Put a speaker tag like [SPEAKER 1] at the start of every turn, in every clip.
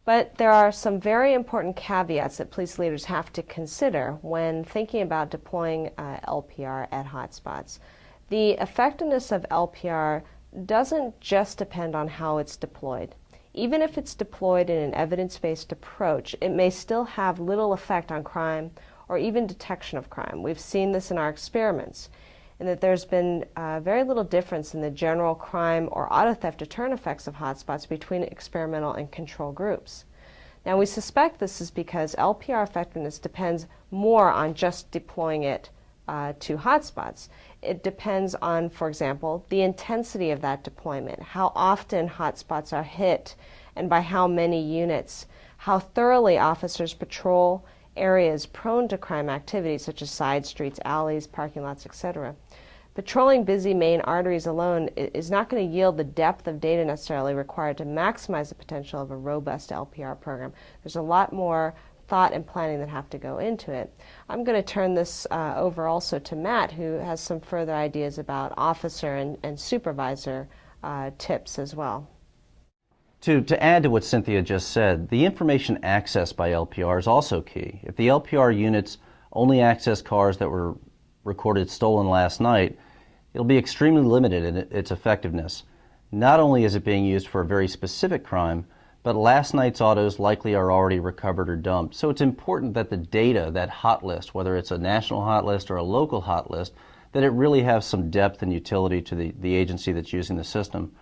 [SPEAKER 1] But there are some very important caveats that police leaders have to consider when thinking about deploying LPR at hotspots. The effectiveness of LPR doesn't just depend on how it's deployed. Even if it's deployed in an evidence-based approach, it may still have little effect on crime or even detection of crime. We've seen this in our experiments, in that there's been very little difference in the general crime or auto theft deterrent effects of hotspots between experimental and control groups. Now, we suspect this is because LPR effectiveness depends more on just deploying it to hotspots. It depends on, for example, the intensity of that deployment, how often hotspots are hit and by how many units, how thoroughly officers patrol areas prone to crime activity such as side streets, alleys, parking lots, etc. Patrolling busy main arteries alone is not going to yield the depth of data necessarily required to maximize the potential of a robust LPR program. There's a lot more thought and planning that have to go into it. I'm going to turn this over also to Matt, who has some further ideas about officer and supervisor tips as well.
[SPEAKER 2] To add to what Cynthia just said, the information accessed by LPR is also key. If the LPR units only access cars that were recorded stolen last night, it'll be extremely limited in its effectiveness. Not only is it being used for a very specific crime, but last night's autos likely are already recovered or dumped. So it's important that the data, that hot list, whether it's a national hot list or a local hot list, that it really has some depth and utility to the agency that's using the system.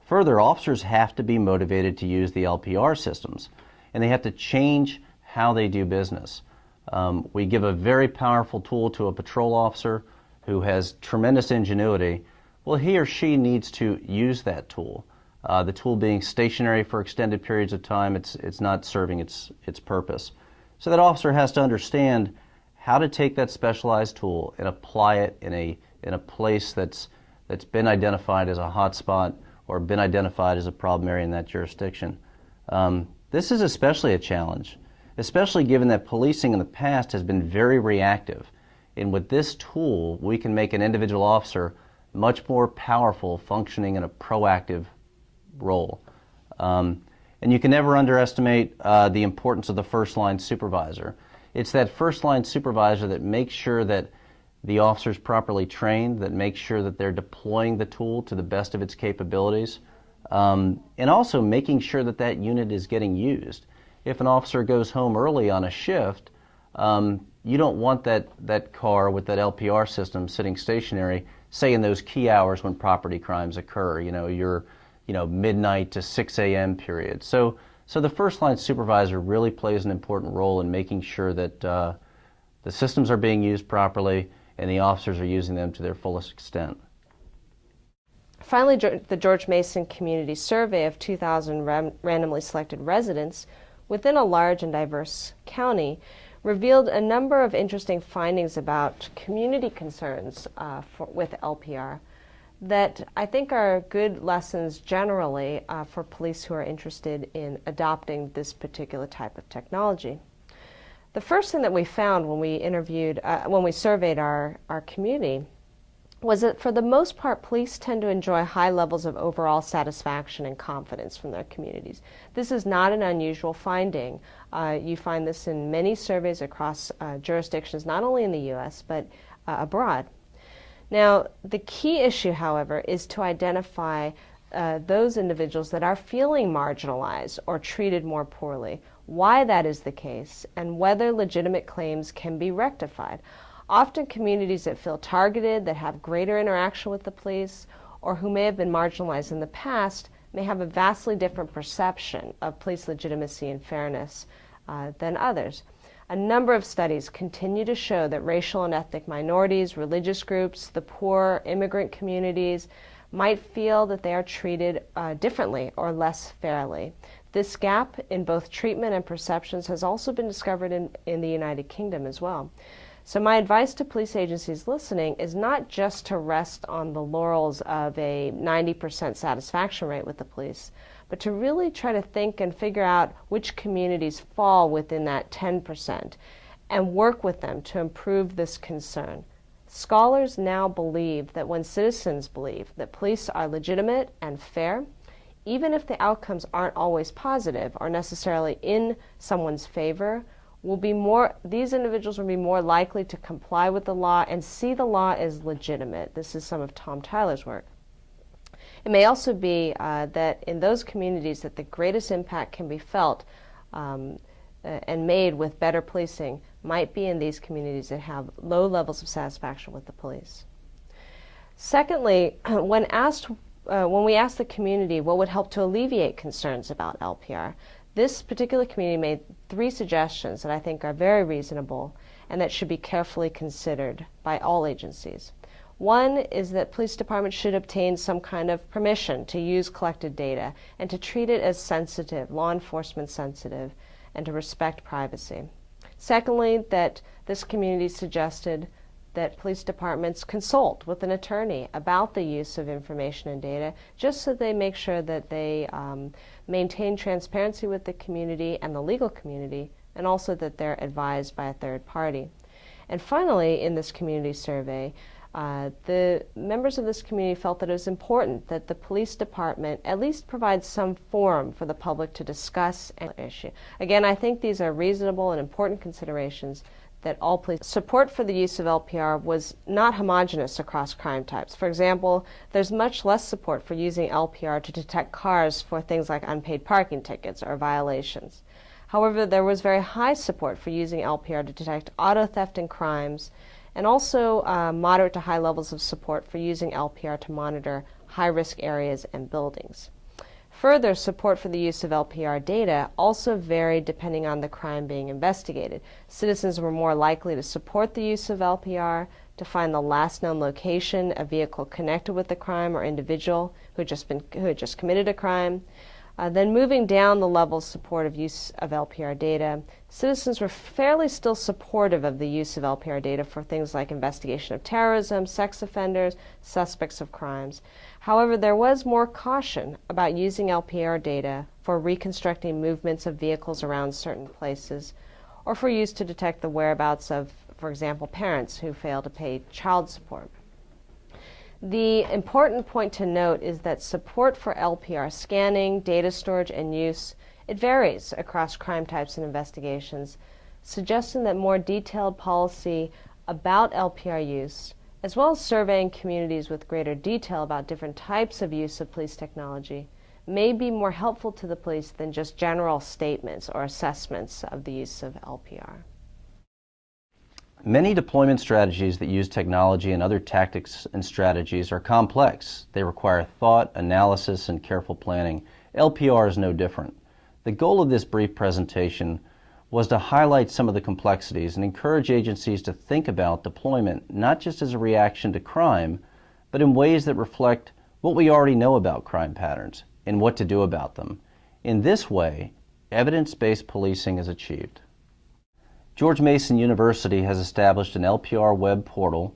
[SPEAKER 2] Further, officers have to be motivated to use the LPR systems, and they have to change how they do business. We give a very powerful tool to a patrol officer who has tremendous ingenuity. Well, he or she needs to use that tool. The tool being stationary for extended periods of time, it's not serving its purpose. So that officer has to understand how to take that specialized tool and apply it in a place that's been identified as a hotspot or been identified as a problem area in that jurisdiction. This is especially a challenge, especially given that policing in the past has been very reactive. And with this tool, we can make an individual officer much more powerful, functioning in a proactive role. And you can never underestimate the importance of the first-line supervisor. It's that first-line supervisor that makes sure that the officer's properly trained, that makes sure that they're deploying the tool to the best of its capabilities, and also making sure that that unit is getting used. If an officer goes home early on a shift, you don't want that car with that LPR system sitting stationary, say in those key hours when property crimes occur, your midnight to 6 a.m. period. So the first line supervisor really plays an important role in making sure that the systems are being used properly and the officers are using them to their fullest extent.
[SPEAKER 1] Finally, the George Mason Community Survey of 2,000 randomly selected residents within a large and diverse county revealed a number of interesting findings about community concerns with LPR that I think are good lessons generally for police who are interested in adopting this particular type of technology. The first thing that we found when we surveyed our community was that for the most part, police tend to enjoy high levels of overall satisfaction and confidence from their communities. This is not an unusual finding. You find this in many surveys across jurisdictions, not only in the U.S., but abroad. Now, the key issue, however, is to identify those individuals that are feeling marginalized or treated more poorly, why that is the case, and whether legitimate claims can be rectified. Often communities that feel targeted, that have greater interaction with the police, or who may have been marginalized in the past, may have a vastly different perception of police legitimacy and fairness than others. A number of studies continue to show that racial and ethnic minorities, religious groups, the poor, immigrant communities might feel that they are treated differently or less fairly. This gap in both treatment and perceptions has also been discovered in the United Kingdom as well. So my advice to police agencies listening is not just to rest on the laurels of a 90% satisfaction rate with the police, but to really try to think and figure out which communities fall within that 10% and work with them to improve this concern. Scholars now believe that when citizens believe that police are legitimate and fair, even if the outcomes aren't always positive or necessarily in someone's favor, these individuals will be more likely to comply with the law and see the law as legitimate. This is some of Tom Tyler's work. It may also be that in those communities that the greatest impact can be felt and made with better policing might be in these communities that have low levels of satisfaction with the police. Secondly, when we asked the community what would help to alleviate concerns about LPR, this particular community made 3 suggestions that I think are very reasonable and that should be carefully considered by all agencies. One is that police departments should obtain some kind of permission to use collected data and to treat it as sensitive, law enforcement sensitive, and to respect privacy. Secondly, that this community suggested that police departments consult with an attorney about the use of information and data, just so they make sure that they maintain transparency with the community and the legal community, and also that they're advised by a third party. And finally, in this community survey, the members of this community felt that it was important that the police department at least provide some forum for the public to discuss an issue. Again, I think these are reasonable and important considerations that all police. Support for the use of LPR was not homogeneous across crime types. For example, there's much less support for using LPR to detect cars for things like unpaid parking tickets or violations. However, there was very high support for using LPR to detect auto theft and crimes, and also moderate to high levels of support for using LPR to monitor high-risk areas and buildings. Further, support for the use of LPR data also varied depending on the crime being investigated. Citizens were more likely to support the use of LPR to find the last known location, a vehicle connected with the crime or individual who had just committed a crime. Then moving down the level of support of use of LPR data, citizens were fairly still supportive of the use of LPR data for things like investigation of terrorism, sex offenders, suspects of crimes. However, there was more caution about using LPR data for reconstructing movements of vehicles around certain places, or for use to detect the whereabouts of, for example, parents who fail to pay child support. The important point to note is that support for LPR scanning, data storage, and use, it varies across crime types and investigations, suggesting that more detailed policy about LPR use, as well as surveying communities with greater detail about different types of use of police technology, may be more helpful to the police than just general statements or assessments of the use of LPR.
[SPEAKER 2] Many deployment strategies that use technology and other tactics and strategies are complex. They require thought, analysis, and careful planning. LPR is no different. The goal of this brief presentation was to highlight some of the complexities and encourage agencies to think about deployment not just as a reaction to crime, but in ways that reflect what we already know about crime patterns and what to do about them. In this way, evidence-based policing is achieved. George Mason University has established an LPR web portal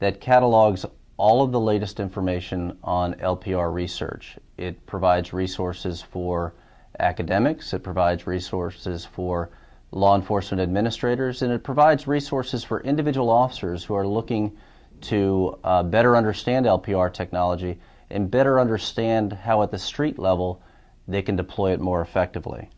[SPEAKER 2] that catalogs all of the latest information on LPR research. It provides resources for academics, it provides resources for law enforcement administrators, and it provides resources for individual officers who are looking to better understand LPR technology and better understand how at the street level they can deploy it more effectively.